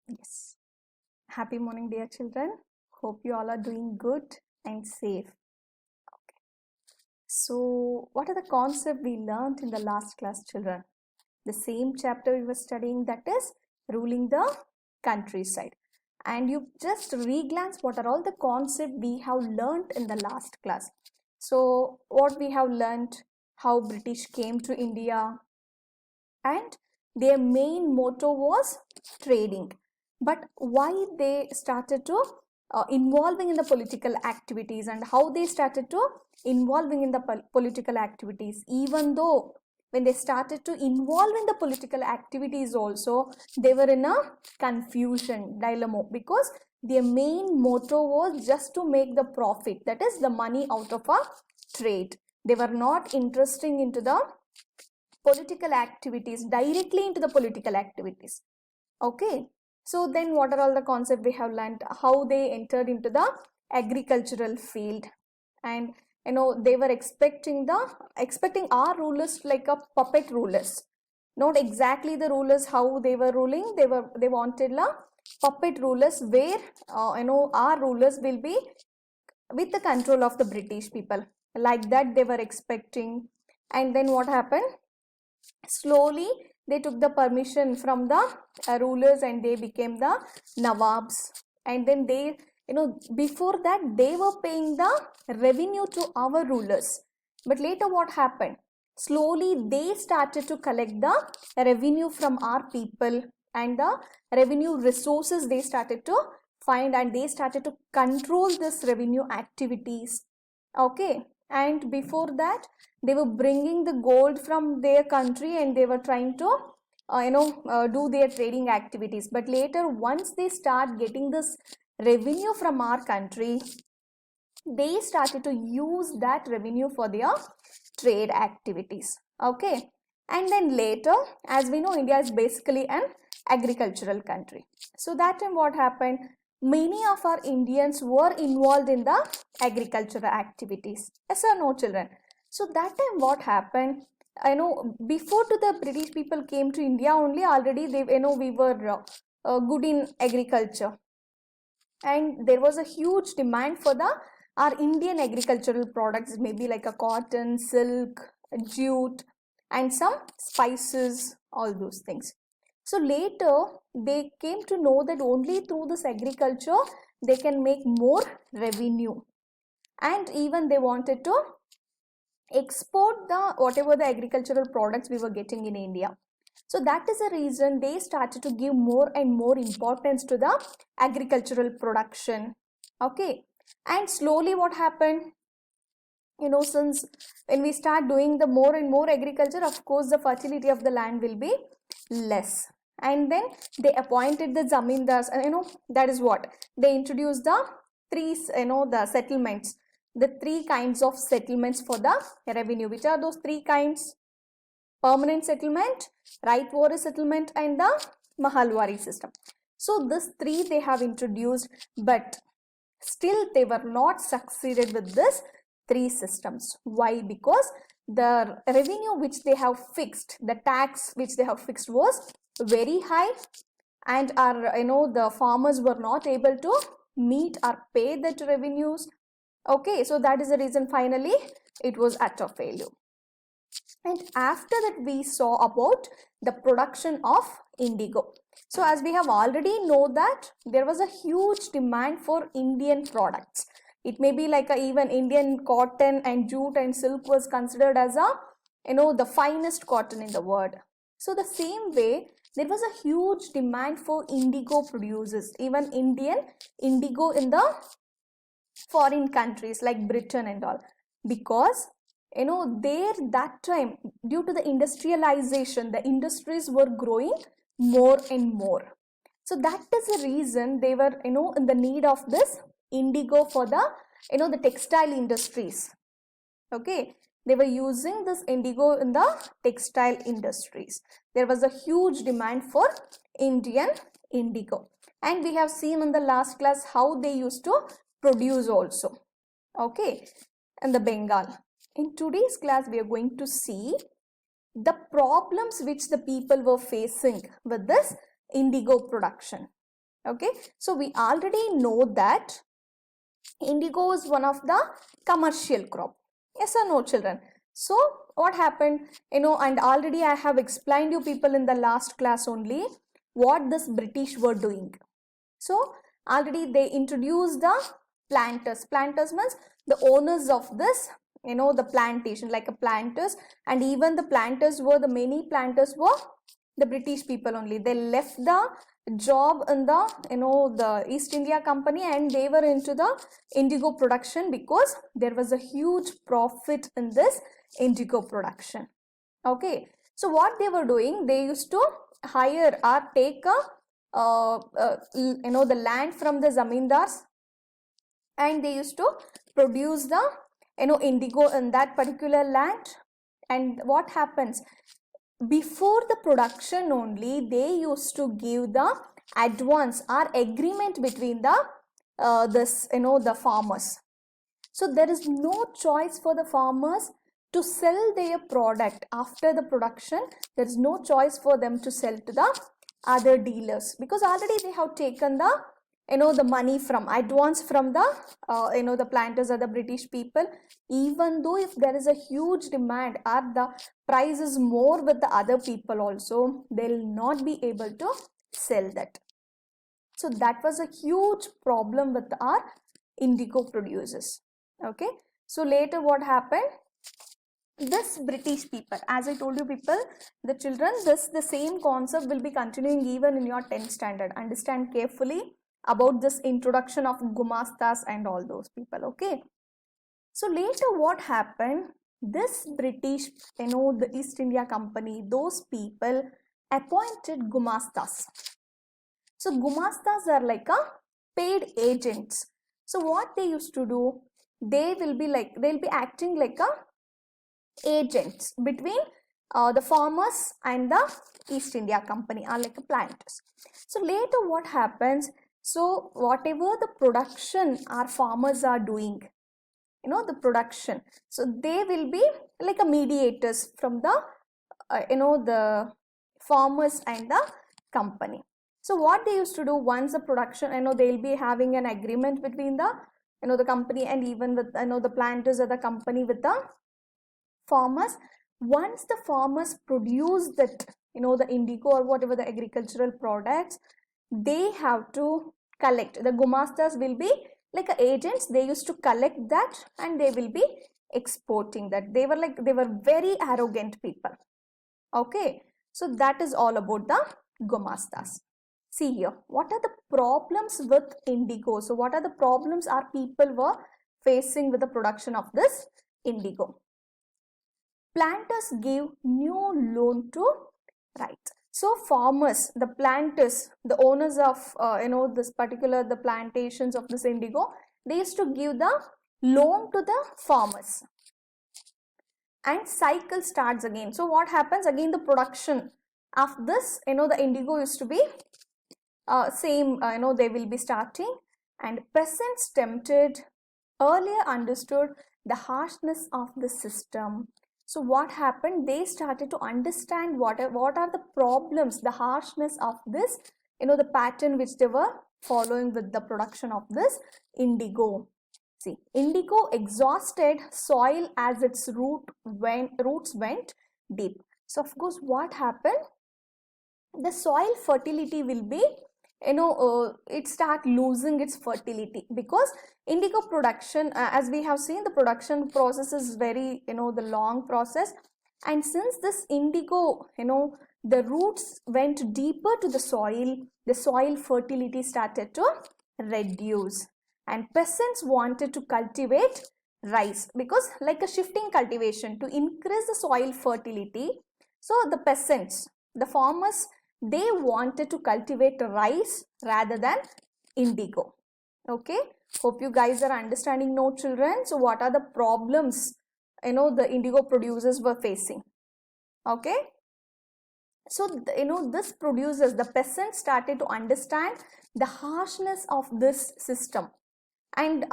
Yes. Happy morning, dear children. Hope you all are doing good and safe. So, what are the concepts we learned in the last class, children? The same chapter we were studying, that is ruling the countryside. And you just re-glance what are all the concepts we have learned in the last class. So, what we have learned, how British came to India, and their main motto was trading. But why they started to involving in the political activities, and how they started to involving in the political activities, even though when they started to involve in the political activities also, they were in a confusion dilemma, because their main motto was just to make the profit, that is the money out of a trade. They were not interested into the political activities, directly into the political activities. Okay, so then what are all the concepts we have learned? How they entered into the agricultural field, and they were expecting our rulers like a puppet rulers, not exactly the rulers how they were ruling. They wanted a puppet rulers, where our rulers will be with the control of the British people, like that they were expecting. And then what happened? Slowly they took the permission from the rulers, and they became the nawabs. And then they, before that they were paying the revenue to our rulers, but later what happened? Slowly they started to collect the revenue from our people, and the revenue resources they started to find, and they started to control this revenue activities. Okay, and before that they were bringing the gold from their country, and they were trying to do their trading activities. But later, once they start getting this revenue from our country, they started to use that revenue for their trade activities. Okay, and then later, as we know, India is basically an agricultural country. So that time what happened? Many of our Indians were involved in the agricultural activities. Yes or no, children? So that time what happened? Before to the British people came to India only, already they, we were good in agriculture, and there was a huge demand for the our Indian agricultural products, maybe like a cotton, silk, jute, and some spices, all those things. So later they came to know that only through this agriculture they can make more revenue, and even they wanted to export the whatever the agricultural products we were getting in India. So that is the reason they started to give more and more importance to the agricultural production. Okay, and slowly what happened? Since when we start doing the more and more agriculture, of course the fertility of the land will be less. And then they appointed the zamindars, and that is what they introduced the three, the settlements, the three kinds of settlements for the revenue. Which are those three kinds? Permanent settlement, right water settlement, and the Mahalwari system. So this three they have introduced, but still they were not succeeded with this three systems. Why? Because the revenue which they have fixed, the tax which they have fixed was very high, and our the farmers were not able to meet or pay that revenues. Okay, so that is the reason finally it was utter failure. And after that we saw about the production of indigo. So as we have already know that there was a huge demand for Indian products. It may be like even Indian cotton and jute and silk was considered as a the finest cotton in the world. So the same way there was a huge demand for indigo producers, even Indian indigo in the foreign countries like Britain and all, because there that time, due to the industrialization, the industries were growing more and more. So that is the reason they were in the need of this indigo for the the textile industries. Okay, they were using this indigo in the textile industries. There was a huge demand for Indian indigo, and we have seen in the last class how they used to produce also. Okay, and the Bengal. In today's class we are going to see the problems which the people were facing with this indigo production. Okay, so we already know that indigo is one of the commercial crop. Yes or no, children? So what happened, and already I have explained you people in the last class only what this British were doing. So already they introduced the planters. Planters means the owners of this, the plantation, like a planters, and even the planters were, the many planters were the British people only. They left the job in the, the East India Company, and they were into the indigo production because there was a huge profit in this indigo production. Okay, so what they were doing, they used to hire or take a the land from the zamindars, and they used to produce the indigo in that particular land. And what happens, before the production only, they used to give the advance or agreement between the the farmers. So there is no choice for the farmers to sell their product after the production. There is no choice for them to sell to the other dealers, because already they have taken the the money from advance from the the planters or the British people. Even though if there is a huge demand or the price is more with the other people also, they will not be able to sell that. So that was a huge problem with our indigo producers. Okay, so later what happened, this British people, as I told you people, the children, the same concept will be continuing even in your 10th standard. Understand carefully about this introduction of gumastas and all those people. Okay, so later what happened, this British, the East India Company, those people appointed gumastas. So gumastas are like a paid agents. So what they used to do, they'll be acting like a agents between the farmers and the East India Company, are like a planters. So later what happens, so whatever the production our farmers are doing, the production, so they will be like a mediators from the the farmers and the company. So what they used to do, once the production, they'll be having an agreement between the the company, and even with the planters or the company with the farmers. Once the farmers produce that the indigo or whatever the agricultural products, they have to collect, the gumastas will be like agents, they used to collect that and they will be exporting that. They were very arrogant people. Okay, so that is all about the gumastas. See here, what are the problems with indigo? So what are the problems our people were facing with the production of this indigo? Planters give new loan to right. So farmers, the planters, the owners of this particular the plantations of this indigo, they used to give the loan to the farmers, and cycle starts again. So what happens again, the production of this the indigo used to be same, they will be starting, and peasants tempted earlier understood the harshness of the system. So what happened, they started to understand what are the problems, the harshness of this the pattern which they were following with the production of this indigo. See, indigo exhausted soil as its roots went deep. So of course what happened, the soil fertility will be it start losing its fertility, because indigo production, as we have seen, the production process is very the long process, and since this indigo the roots went deeper to the soil fertility started to reduce, and peasants wanted to cultivate rice, because like a shifting cultivation to increase the soil fertility. So the peasants, the farmers, they wanted to cultivate rice rather than indigo. Okay, hope you guys are understanding now, children. So what are the problems the indigo producers were facing? Okay, so this producers, the peasants, started to understand the harshness of this system, and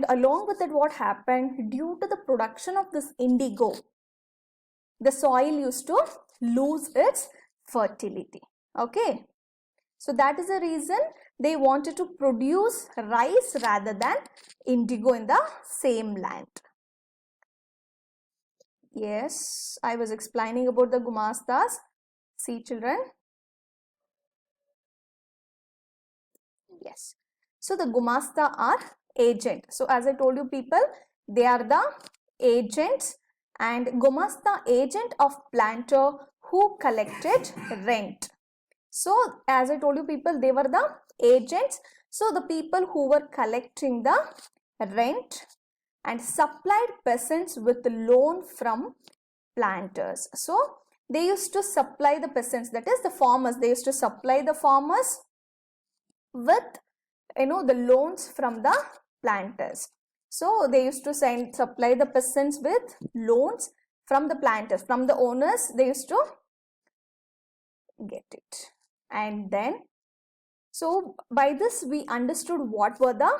along with it, what happened, due to the production of this indigo, the soil used to lose its fertility. Okay, So that is the reason they wanted to produce rice rather than indigo in the same land. Yes, I was explaining about the Gumastas. See children. Yes. So the Gumasta are agent. So as I told you people, they are the agents, and Gumasta agent of planter who collected rent. So as I told you people, they were the agents. So the people who were collecting the rent and supplied peasants with loan from planters. So they used to supply the peasants, that is the farmers, they used to supply the farmers with the loans from the planters. So they used to supply the peasants with loans from the planters, from the owners. They used to get it. And then, so by this we understood what were the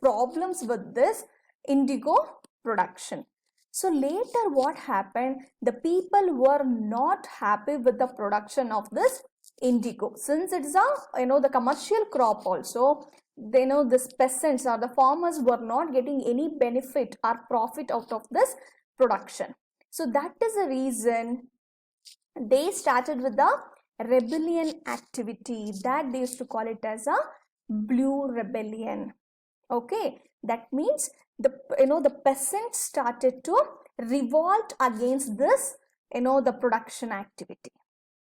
problems with this indigo production. So later what happened, the people were not happy with the production of this indigo, since it is a the commercial crop also. They know this peasants or the farmers were not getting any benefit or profit out of this production. So that is the reason they started with the rebellion activity, that they used to call it as a blue rebellion. Okay, that means the peasants started to revolt against this the production activity.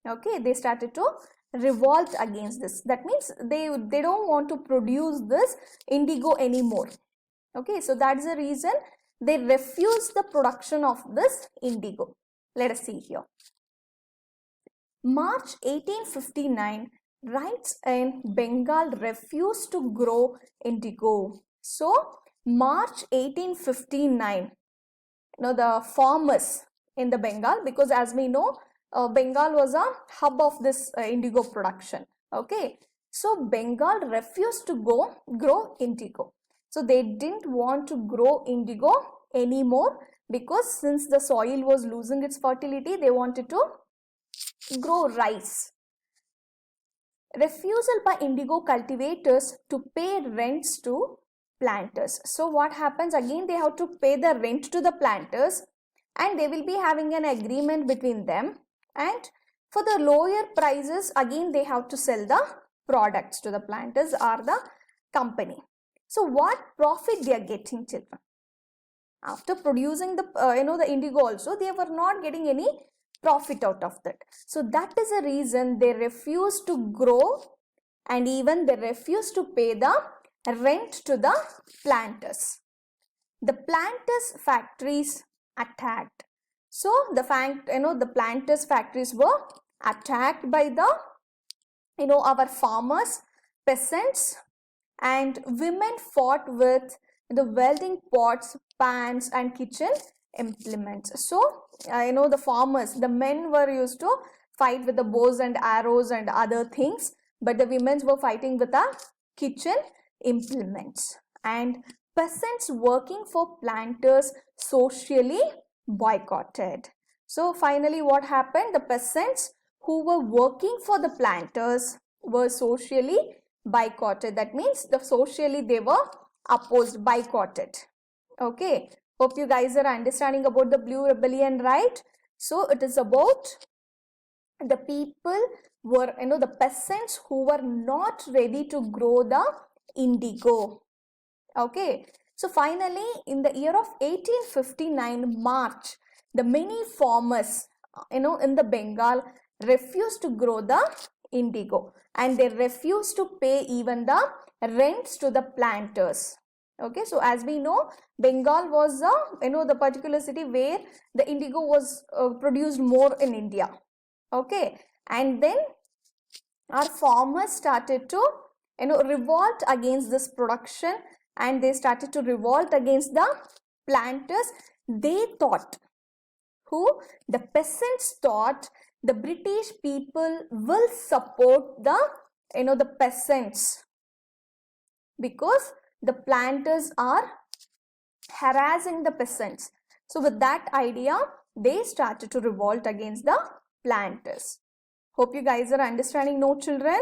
Okay, they started to revolt against this. That means they don't want to produce this indigo anymore. Okay, so that's the reason they refused the production of this indigo. Let us see here. March 1859, rights in Bengal refused to grow indigo. So March 1859, the farmers in the Bengal, because as we know, Bengal was a hub of this indigo production. Okay, so Bengal refused to grow indigo. So they didn't want to grow indigo anymore, because since the soil was losing its fertility, they wanted to grow rice. Refusal by indigo cultivators to pay rents to planters. So what happens, again they have to pay the rent to the planters, and they will be having an agreement between them, and for the lower prices again they have to sell the products to the planters or the company. So what profit they are getting, children? After producing the the indigo also, they were not getting any profit out of that. So that is the reason they refused to grow, and even they refused to pay the rent to the planters. The planters factories attacked. So the planters factories were attacked by the our farmers, peasants, and women fought with the welding pots, pans, and kitchen implements. So the farmers, the men were used to fight with the bows and arrows and other things, but the women were fighting with the kitchen implements. And peasants working for planters socially boycotted. So finally what happened, the peasants who were working for the planters were socially boycotted. That means socially they were opposed, boycotted. Okay, hope you guys are understanding about the blue rebellion, right? So it is about the people were the peasants who were not ready to grow the indigo. Okay, so finally in the year of 1859 March, the many farmers in the Bengal refused to grow the indigo, and they refused to pay even the rents to the planters. Okay, so as we know, Bengal was the particular city where the indigo was produced more in India. Okay, and then our farmers started to revolt against this production, and they started to revolt against the planters. They thought, the peasants thought, the British people will support the peasants, because the planters are harassing the peasants. So with that idea, they started to revolt against the planters. Hope you guys are understanding, no children?